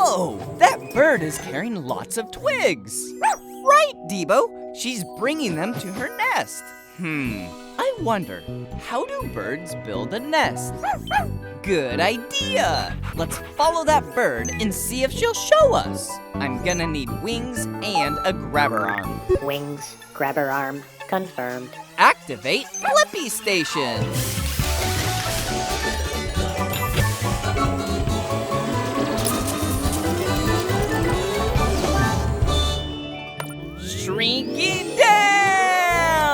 Whoa! That bird is carrying lots of twigs. Right, D.Bo. She's bringing them to her nest. I wonder, how do birds build a nest? Good idea! Let's follow that bird and see if she'll show us. I'm gonna need wings and a grabber arm. Wings, grabber arm, confirmed. Activate Blippi Station! Shrinking down!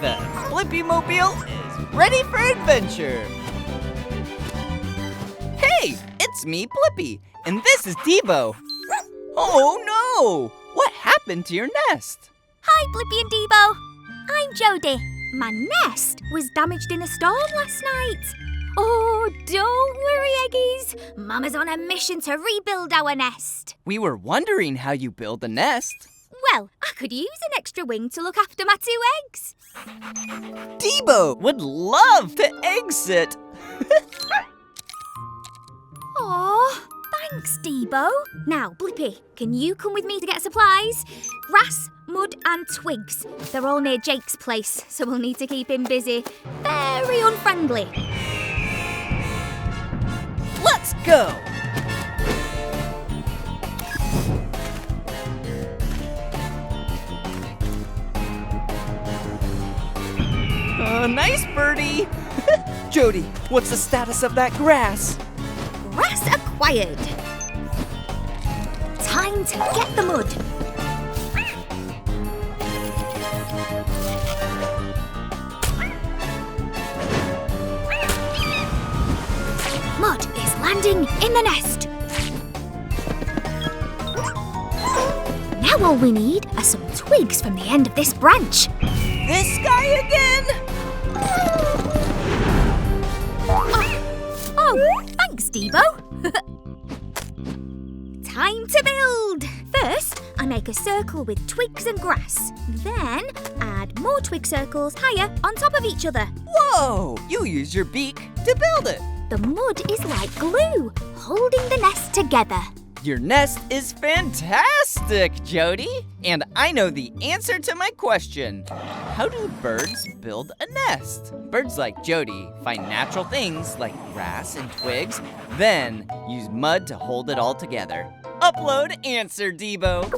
The Blippi Mobile is ready for adventure! Hey, it's me, Blippi, and this is D.Bo. Oh no! What happened to your nest? Hi, Blippi and D.Bo. I'm Jodie. My nest was damaged in a storm last night. Oh, don't worry, Eggies. Mama's on a mission to rebuild our nest. We were wondering how you build a nest. Well, I could use an extra wing to look after my 2 eggs. D.Bo would love to egg sit. Aw, thanks, D.Bo. Now, Blippi, can you come with me to get supplies? Grass, mud and twigs. They're all near Jake's place, so we'll need to keep him busy. Very unfriendly. Let's go! Nice birdie! Jodie, what's the status of that grass? Grass acquired. Time to get the mud. Mud is landing in the nest. Now all we need are some twigs from the end of this branch. This guy again? Oh, thanks, D.Bo. Time to build. First, I make a circle with twigs and grass. Then, add more twig circles higher on top of each other. Whoa! You use your beak to build it. The mud is like glue, holding the nest together. Your nest is fantastic, Jodie. And I know the answer to my question. How do birds build a nest? Birds like Jodie find natural things like grass and twigs, then use mud to hold it all together. Upload answer, D.Bo.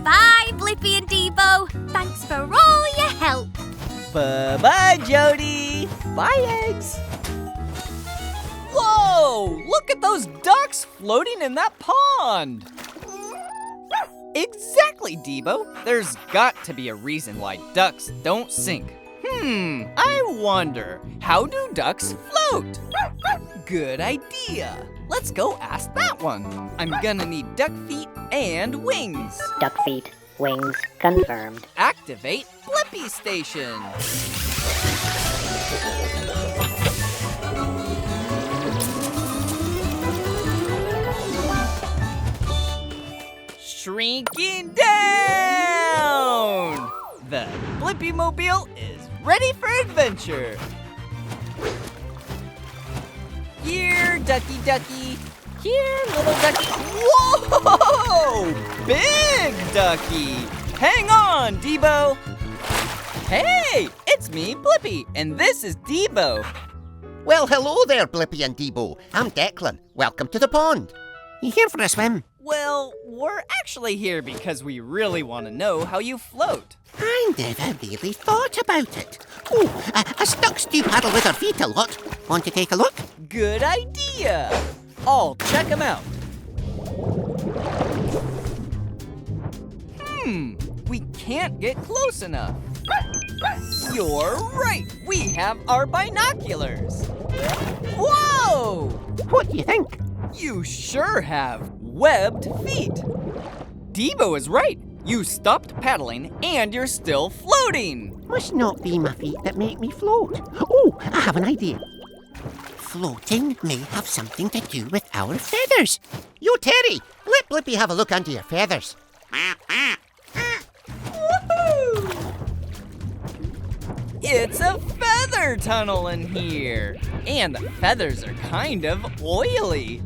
Bye, Blippi and D.Bo. Thanks for all your help. Bye-bye, Jodie. Bye, eggs. Whoa! Look at those ducks floating in that pond! Exactly, D.Bo. There's got to be a reason why ducks don't sink. I wonder, how do ducks float? Good idea. Let's go ask that one. I'm gonna need duck feet and wings. Duck feet, wings, confirmed. Activate Blippi Station. Shrinking down! The Blippi Mobile is ready for adventure. Here, ducky ducky. Here, little ducky. Whoa! Big ducky! Hang on, D.Bo. Hey, it's me, Blippi, and this is D.Bo. Well, hello there, Blippi and D.Bo. I'm Declan. Welcome to the pond. You here for a swim? Well, we're actually here because we really want to know how you float. I never really thought about it. Oh, ducks do paddle with their feet a lot. Want to take a look? Good idea. I'll check them out. We can't get close enough. You're right. We have our binoculars. Whoa! What do you think? You sure have webbed feet. D.Bo is right. You stopped paddling and you're still floating. Must not be my feet that make me float. Oh, I have an idea. Floating may have something to do with our feathers. Yo, Terry, let Blippi have a look under your feathers. Woohoo! It's a feather tunnel in here. And the feathers are kind of oily.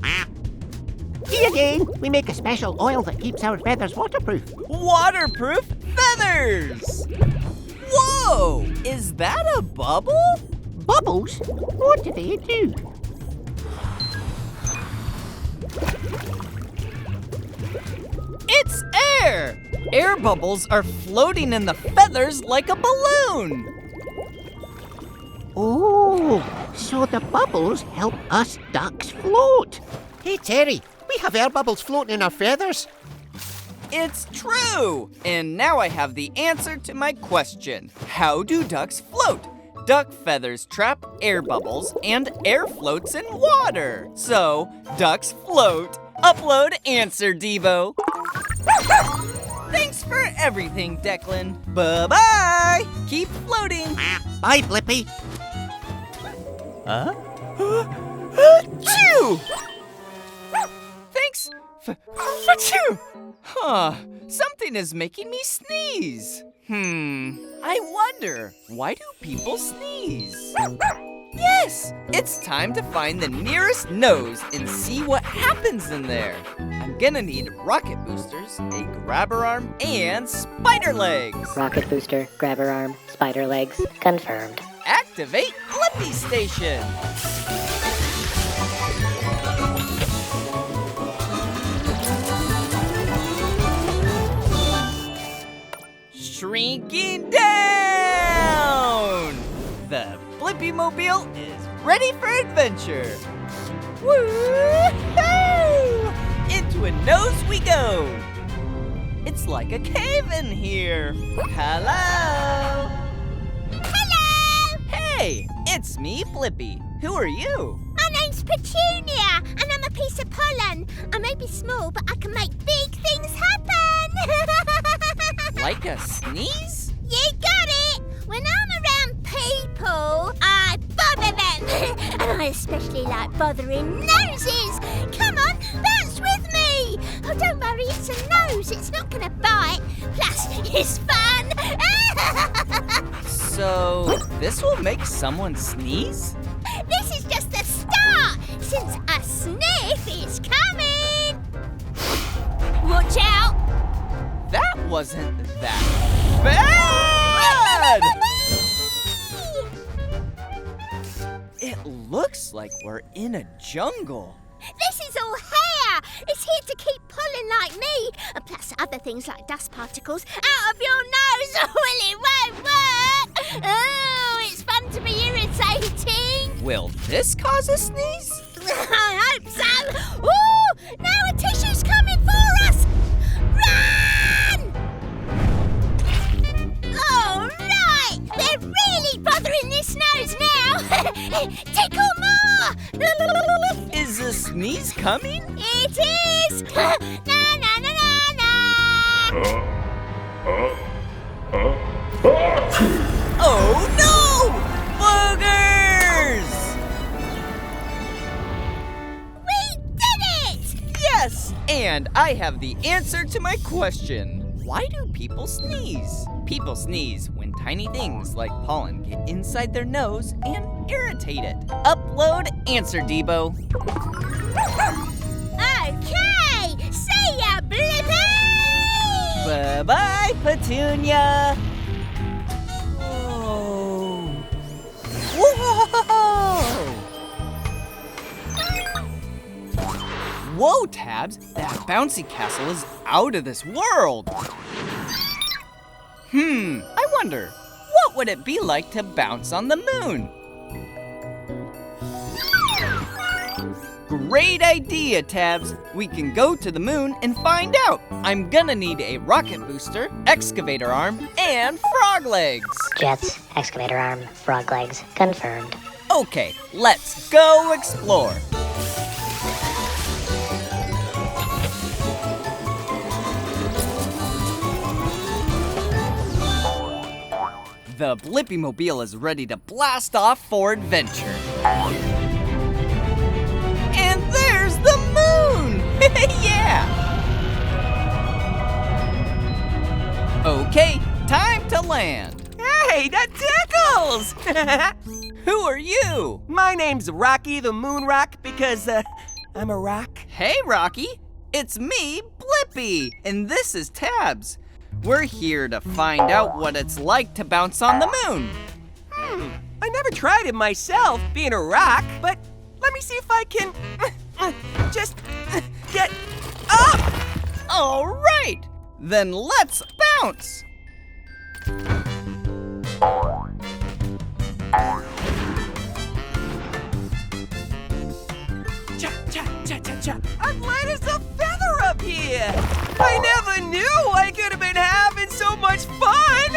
See again, we make a special oil that keeps our feathers waterproof. Waterproof feathers! Whoa! Is that a bubble? Bubbles? What do they do? It's air! Air bubbles are floating in the feathers like a balloon. Oh, so the bubbles help us ducks float. Hey, Terry, we have air bubbles floating in our feathers. It's true! And now I have the answer to my question. How do ducks float? Duck feathers trap air bubbles and air floats in water. So, ducks float. Upload answer, D.Bo. Thanks for everything, Declan. Bye-bye! Keep floating. Bye, Blippi. Achoo! Thanks for something is making me sneeze. I wonder, why do people sneeze? Yes, it's time to find the nearest nose and see what happens in there. I'm gonna need rocket boosters, a grabber arm, and spider legs. Rocket booster, grabber arm, spider legs, confirmed. Activate Blippi Station. Shrinking down! The Blippi Mobile is ready for adventure. Woo-hoo! Into a nose we go. It's like a cave in here. Hello? Hello! Hey, it's me, Blippi. Who are you? My name's Petunia, and I'm a piece of pollen. I may be small, but I can make big things happen. Like a sneeze? You got it! When I'm around people, I bother them. And I especially like bothering noses. Come on, bounce with me. Oh, don't worry, it's a nose. It's not going to bite. Plus, it's fun. So, this will make someone sneeze? This is just the start, since a sniff is coming. Watch out. That wasn't that bad! It looks like we're in a jungle. This is all hair. It's here to keep pollen like me, and plus other things like dust particles out of your nose. Well, it won't work. Oh, it's fun to be irritating. Will this cause a sneeze? I hope so. Ooh, now a tissue's coming for us. Run! All right, they're really bothering this nose now. Tickle more. Is a sneeze coming? It is! Na na na na na! Oh no! Boogers! We did it! Yes! And I have the answer to my question. Why do people sneeze? People sneeze when tiny things like pollen get inside their nose and irritate it. Upload answer, D.Bo. Okay! See ya, Blippi! Bye-bye, Petunia! Whoa! Whoa! Whoa, Tabs! That bouncy castle is out of this world! I wonder, what would it be like to bounce on the moon? Great idea, Tabs! We can go to the moon and find out! I'm gonna need a rocket booster, excavator arm, and frog legs! Jets, excavator arm, frog legs, confirmed. Okay, let's go explore! The Blippi Mobile is ready to blast off for adventure. And there's the moon! Yeah! Okay, time to land. Hey, that tickles! Who are you? My name's Rocky the Moon Rock because, I'm a rock. Hey, Rocky. It's me, Blippi, and this is Tabs. We're here to find out what it's like to bounce on the moon. I never tried it myself, being a rock, but let me see if I can just get up. All right, then let's bounce. Cha, cha, cha, cha, cha. I'm light as a feather up here. I never knew I could have been having so much fun.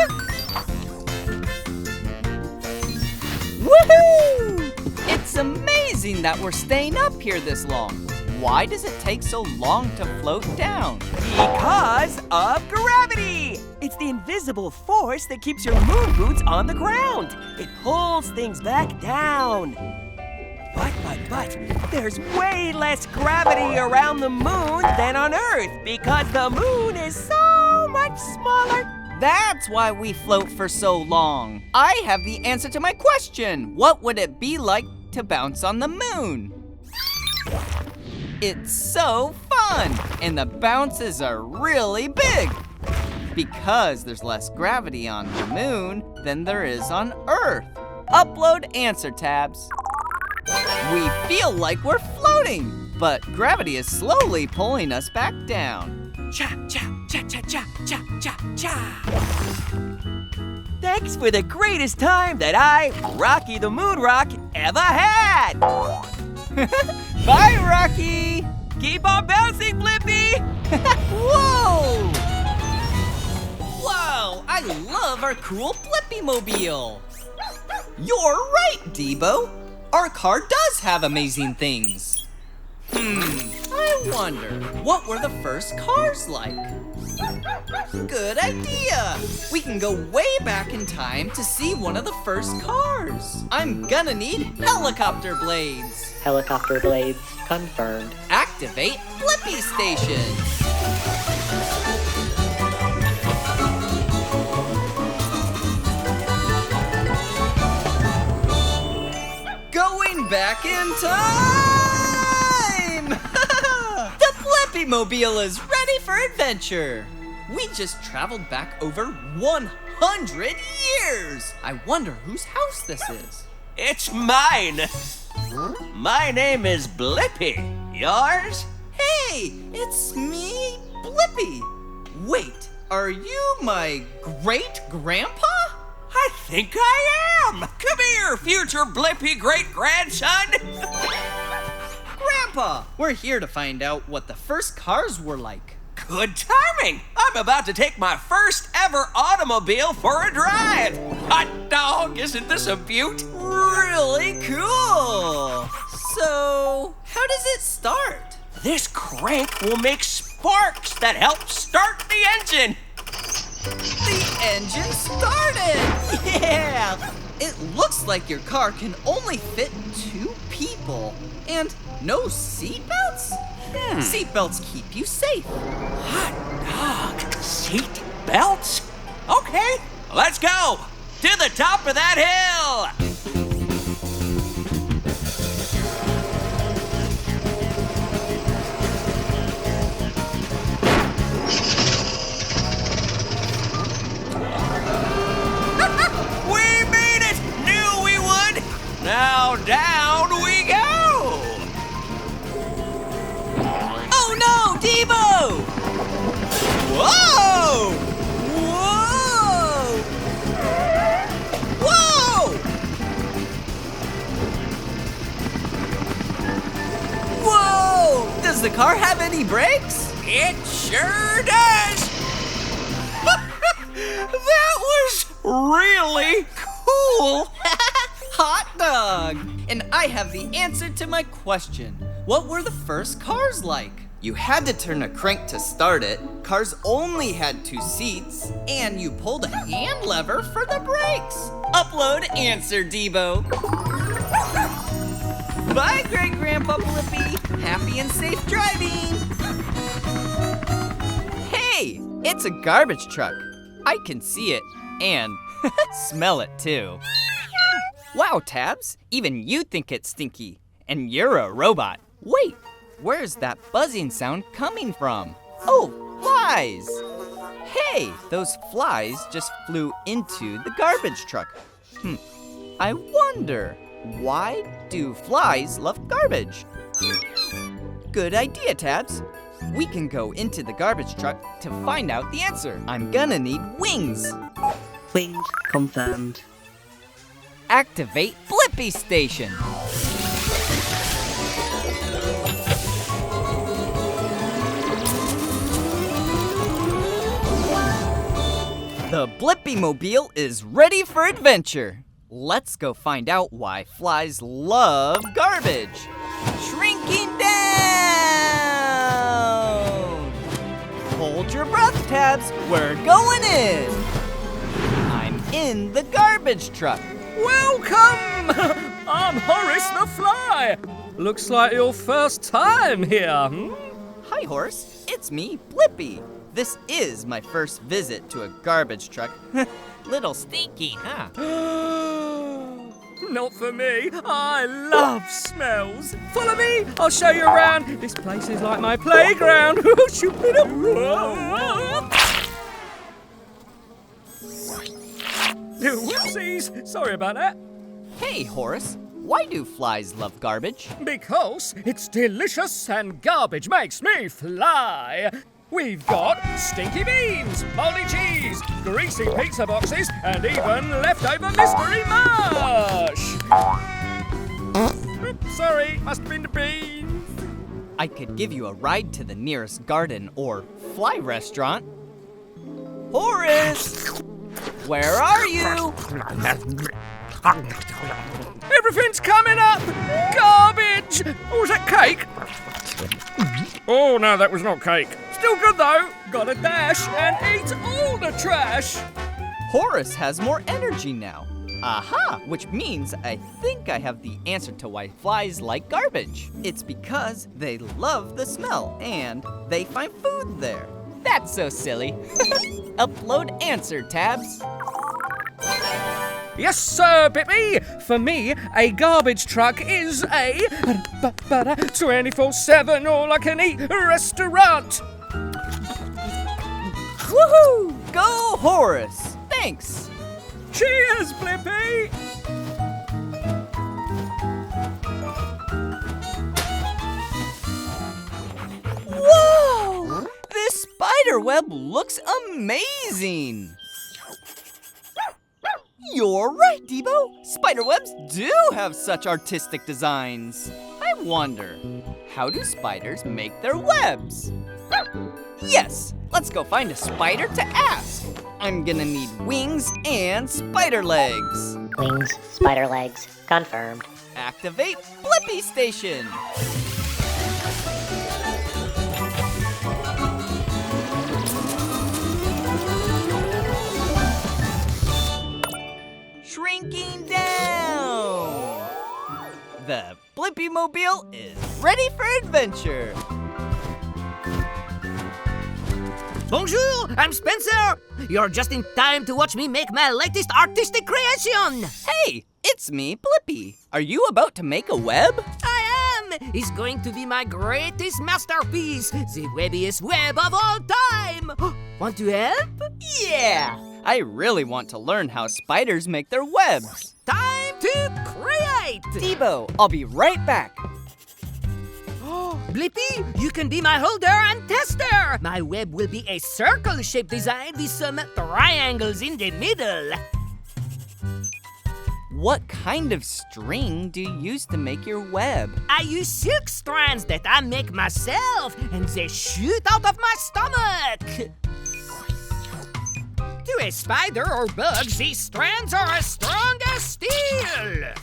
Woohoo! It's amazing that we're staying up here this long. Why does it take so long to float down? Because of gravity. It's the invisible force that keeps your moon boots on the ground. It pulls things back down. But, there's way less gravity around the moon than on Earth because the moon is so much smaller. That's why we float for so long. I have the answer to my question. What would it be like to bounce on the moon? It's so fun, and the bounces are really big because there's less gravity on the moon than there is on Earth. Upload answer, Tabs. We feel like we're floating, but gravity is slowly pulling us back down. Cha, cha, cha, cha, cha, cha, cha, cha. Thanks for the greatest time that I, Rocky the Moon Rock, ever had. Bye, Rocky. Keep on bouncing, Blippi. Whoa! Wow, I love our cool Blippi-mobile. You're right, D.Bo. Our car does have amazing things. I wonder, what were the first cars like? Good idea! We can go way back in time to see one of the first cars. I'm gonna need helicopter blades. Helicopter blades confirmed. Activate Blippi Station. Going back in time! The Blippi-mobile is ready for adventure. We just traveled back over 100 years. I wonder whose house this is. It's mine. My name is Blippi. Yours? Hey, it's me, Blippi. Wait, are you my great-grandpa? I think I am. Come here, future Blippi great-grandson. Grandpa, we're here to find out what the first cars were like. Good timing. I'm about to take my first ever automobile for a drive. Hot dog, isn't this a beaut? Really cool. So, how does it start? This crank will make sparks that help start the engine. The engine started! Yeah! It looks like your car can only fit 2 people. And no seatbelts? Seatbelts keep you safe. Hot dog, seat belts? Okay, let's go to the top of that hill. Now down we go! Oh no, D.Bo! Whoa! Whoa! Whoa! Whoa! Does the car have any brakes? It sure does! That was really cool! Hot dog! And I have the answer to my question. What were the first cars like? You had to turn a crank to start it, cars only had 2 seats, and you pulled a hand lever for the brakes. Upload answer, D.Bo. Bye, Great-Grandpa Blippi. Happy and safe driving. Hey, it's a garbage truck. I can see it and smell it too. Wow, Tabs, even you think it's stinky, and you're a robot. Wait, Where's that buzzing sound coming from? Oh, flies! Hey, those flies just flew into the garbage truck. I wonder, why do flies love garbage? Good idea, Tabs. We can go into the garbage truck to find out the answer. I'm gonna need wings. Wings confirmed. Activate Blippi Station. The Blippi-mobile is ready for adventure. Let's go find out why flies love garbage. Shrinking down! Hold your breath, Tabs. We're going in. I'm in the garbage truck. Welcome! I'm Horace the Fly. Looks like your first time here. Hi, Horace. It's me, Blippi. This is my first visit to a garbage truck. Little stinky, huh? Not for me. I love smells. Follow me. I'll show you around. This place is like my playground. Whoopsies. Sorry about that. Hey, Horace. Why do flies love garbage? Because it's delicious and garbage makes me fly. We've got stinky beans, moldy cheese, greasy pizza boxes, and even leftover mystery mush. Oops, sorry, must have been the beans. I could give you a ride to the nearest garden or fly restaurant. Horace! Where are you? Everything's coming up! Garbage! Oh, was that cake? Oh, no, that was not cake. Still good, though. Gotta dash and eat all the trash. Horace has more energy now. Aha! Which means I think I have the answer to why flies like garbage. It's because they love the smell and they find food there. That's so silly. Upload answer, Tabs. Yes, sir, Blippi. For me, a garbage truck is a 24/7 all-I-can-eat restaurant. Woohoo! Go, Horace! Thanks! Cheers, Blippi! Whoa! This spiderweb looks amazing! You're right, D.Bo. Spiderwebs do have such artistic designs. I wonder, how do spiders make their webs? Yes, let's go find a spider to ask. I'm gonna need wings and spider legs. Wings, spider legs, confirmed. Activate Blippi Station. Shrinking down. The Blippi-mobile is ready for adventure. Bonjour, I'm Spencer. You're just in time to watch me make my latest artistic creation. Hey, it's me, Blippi. Are you about to make a web? I am. It's going to be my greatest masterpiece, the webbiest web of all time. Want to help? Yeah, I really want to learn how spiders make their webs. Time to create. D.Bo, I'll be right back. Blippi, you can be my holder and tester. My web will be a circle-shaped design with some triangles in the middle. What kind of string do you use to make your web? I use silk strands that I make myself, and they shoot out of my stomach. To a spider or bug, these strands are as strong as steel.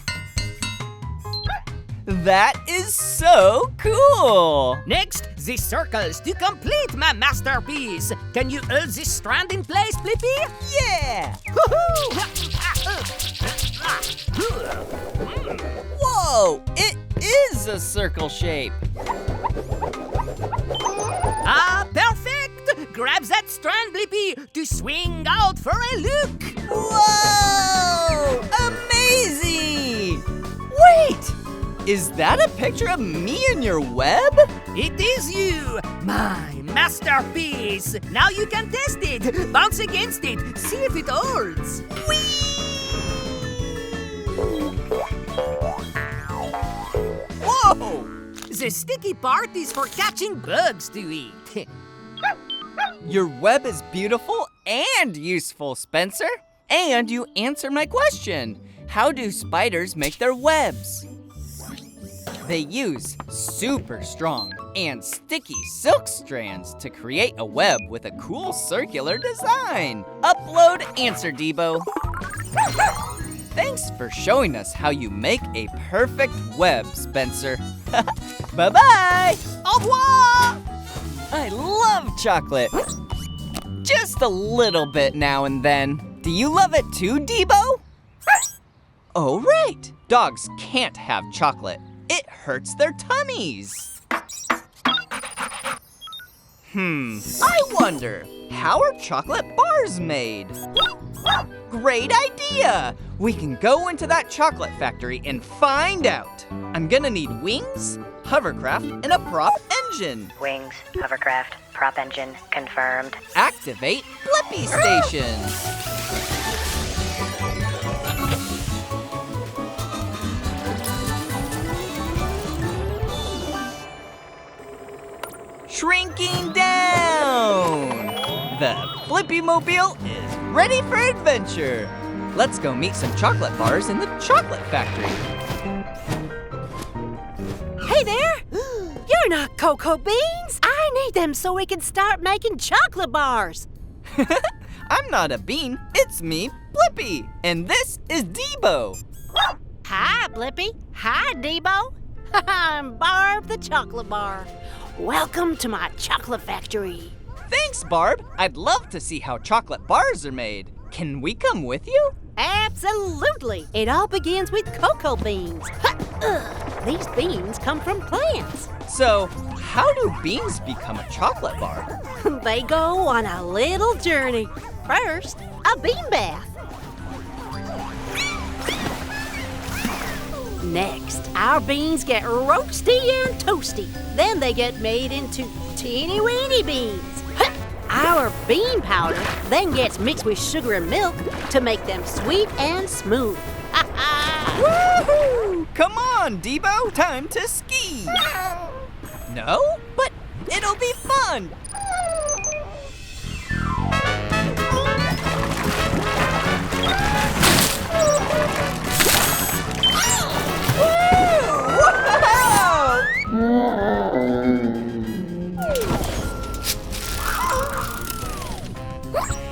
That is so cool! Next, the circles to complete my masterpiece. Can you hold this strand in place, Blippi? Yeah! Whoa! It is a circle shape! Ah, perfect! Grab that strand, Blippi, to swing out for a look. Whoa! Amazing! Wait! Is that a picture of me in your web? It is you, my masterpiece. Now you can test it. Bounce against it. See if it holds. Whoa! The sticky part is for catching bugs to eat. Your web is beautiful and useful, Spencer. And you answered my question. How do spiders make their webs? They use super strong and sticky silk strands to create a web with a cool circular design. Upload answer, D.Bo. Thanks for showing us how you make a perfect web, Spencer. Bye-bye! Au revoir! I love chocolate. Just a little bit now and then. Do you love it too, D.Bo? Oh, right. Dogs can't have chocolate. It hurts their tummies. I wonder, how are chocolate bars made? Great idea! We can go into that chocolate factory and find out. I'm gonna need wings, hovercraft, and a prop engine. Wings, hovercraft, prop engine, confirmed. Activate Blippi Station. Shrinking down! The Blippi Mobile is ready for adventure. Let's go meet some chocolate bars in the chocolate factory. Hey there! You're not cocoa beans! I need them so we can start making chocolate bars! I'm not a bean, it's me, Blippi, and this is D.Bo. Hi, Blippi. Hi, D.Bo. I'm Barb the Chocolate Bar. Welcome to my chocolate factory. Thanks, Barb. I'd love to see how chocolate bars are made. Can we come with you? Absolutely. It all begins with cocoa beans. These beans come from plants. So, how do beans become a chocolate bar? They go on a little journey. First, a bean bath. Next, our beans get roasty and toasty. Then they get made into teeny-weeny beans. Our bean powder then gets mixed with sugar and milk to make them sweet and smooth. Woohoo! Come on, D.Bo, time to ski. No, but it'll be fun.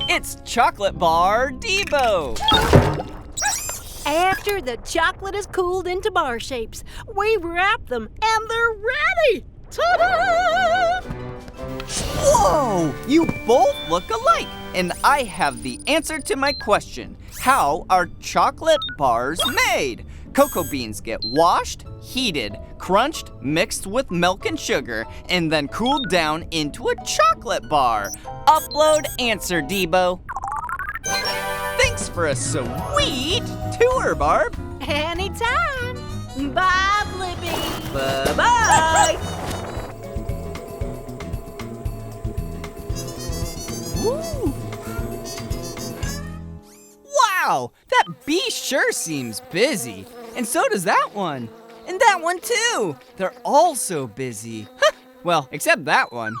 It's chocolate bar D.Bo. After the chocolate is cooled into bar shapes, we wrap them and they're ready! Ta-da! Whoa! You both look alike, and I have the answer to my question. How are chocolate bars made? Cocoa beans get washed, heated, crunched, mixed with milk and sugar, and then cooled down into a chocolate bar. Upload answer, D.Bo. Thanks for a sweet tour, Barb. Anytime. Bye, Blippi. Bye-bye. Woo. Wow, that bee sure seems busy. And so does that one. And that one too. They're all so busy. Well, except that one.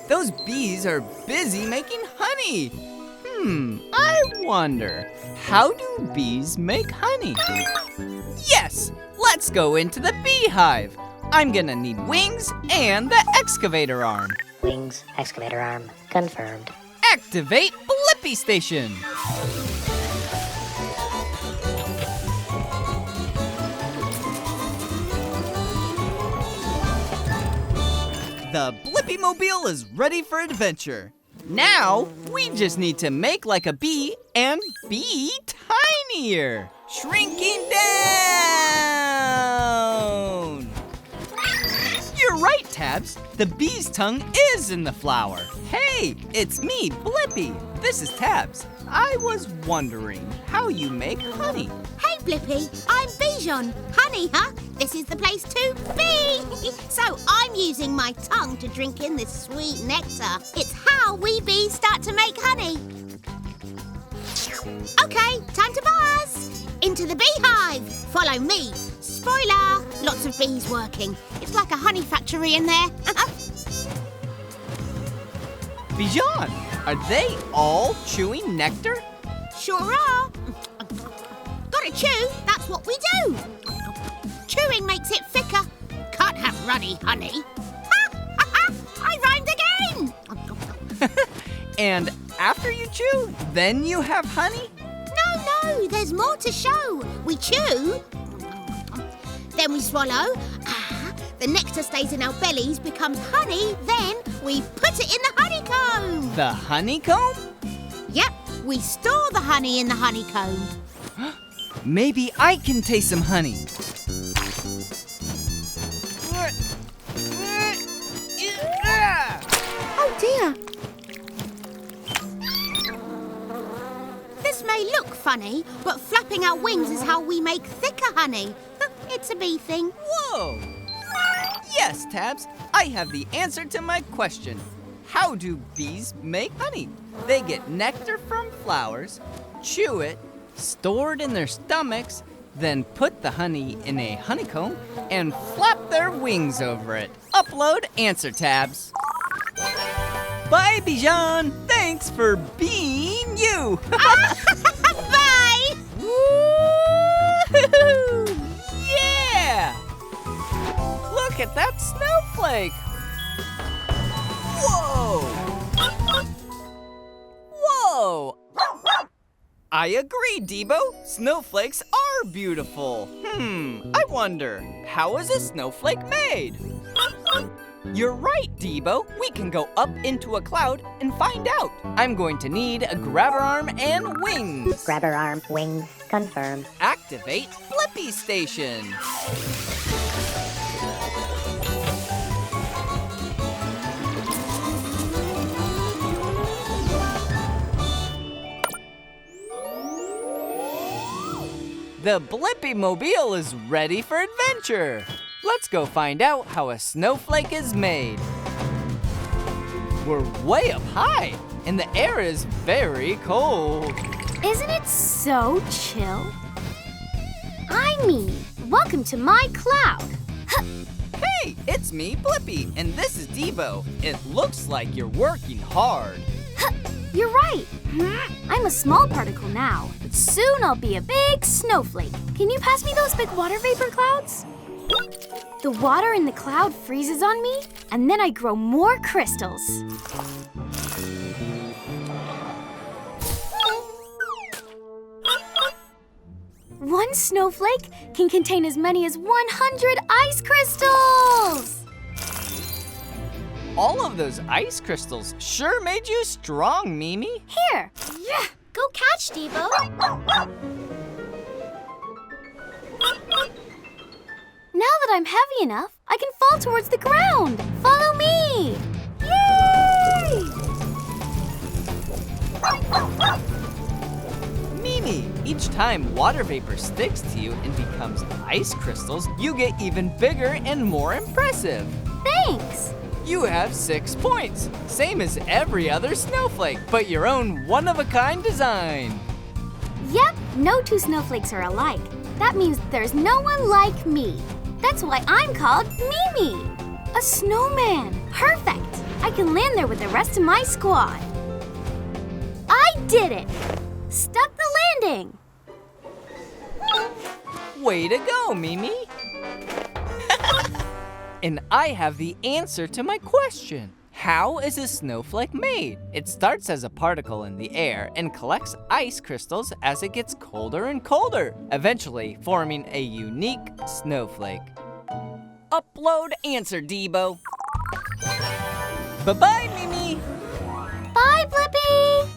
Those bees are busy making honey. I wonder, how do bees make honey? Yes, let's go into the beehive. I'm gonna need wings and the excavator arm. Wings, excavator arm, confirmed. Activate Blippi Station. The Blippi Mobile is ready for adventure. Now, we just need to make like a bee and be tinier. Shrinking down. You're right, Tabs. The bee's tongue is in the flower. Hey, it's me, Blippi. This is Tabs. I was wondering how you make honey. Hey, Blippi. I'm Bijan. Honey, huh? This is the place to be. So I'm using my tongue to drink in this sweet nectar. It's how we bees start to make honey. Okay, time to buzz. Into the beehive. Follow me. Spoiler, lots of bees working. It's like a honey factory in there. Bijan, are they all chewing nectar? Sure are. Gotta chew, that's what we do. Chewing makes it thicker. Can't have runny honey. I rhymed again. And after you chew, then you have honey? No, there's more to show. We chew, then we swallow. The nectar stays in our bellies, becomes honey, then we put it in the honeycomb. The honeycomb? Yep, we store the honey in the honeycomb. Maybe I can taste some honey. Oh dear. This may look funny, but flapping our wings is how we make thicker honey. It's a bee thing. Whoa! Yes, Tabs, I have the answer to my question. How do bees make honey? They get nectar from flowers, chew it, store it in their stomachs, then put the honey in a honeycomb and flap their wings over it. Upload answer, Tabs. Bye, Bijan. Thanks for being you. Bye! Woo-hoo-hoo! Yeah! Look at that snowflake. Whoa! Whoa! I agree, D.Bo. Snowflakes are beautiful. I wonder, how is a snowflake made? You're right, D.Bo. We can go up into a cloud and find out. I'm going to need a grabber arm and wings. Grabber arm, wings, confirmed. Activate Blippi Station. The Blippi Mobile is ready for adventure. Let's go find out how a snowflake is made. We're way up high, and the air is very cold. Isn't it so chill? I mean, welcome to my cloud. Hey, it's me, Blippi, and this is D.Bo. It looks like you're working hard. You're right. I'm a small particle now, but soon I'll be a big snowflake. Can you pass me those big water vapor clouds? The water in the cloud freezes on me, and then I grow more crystals. One snowflake can contain as many as 100 ice crystals! All of those ice crystals sure made you strong, Mimi. Here! Yeah, go catch, D.Bo. Now that I'm heavy enough, I can fall towards the ground. Follow me! Yay! Mimi, each time water vapor sticks to you and becomes ice crystals, you get even bigger and more impressive. Thanks! You have 6 points, same as every other snowflake, but your own one-of-a-kind design. Yep, no two snowflakes are alike. That means there's no one like me. That's why I'm called Mimi. A snowman. Perfect. I can land there with the rest of my squad. I did it. Stuck the landing. Way to go, Mimi. And I have the answer to my question. How is a snowflake made? It starts as a particle in the air and collects ice crystals as it gets colder and colder, eventually forming a unique snowflake. Upload answer, D.Bo. Bye-bye, Mimi. Bye, Blippi.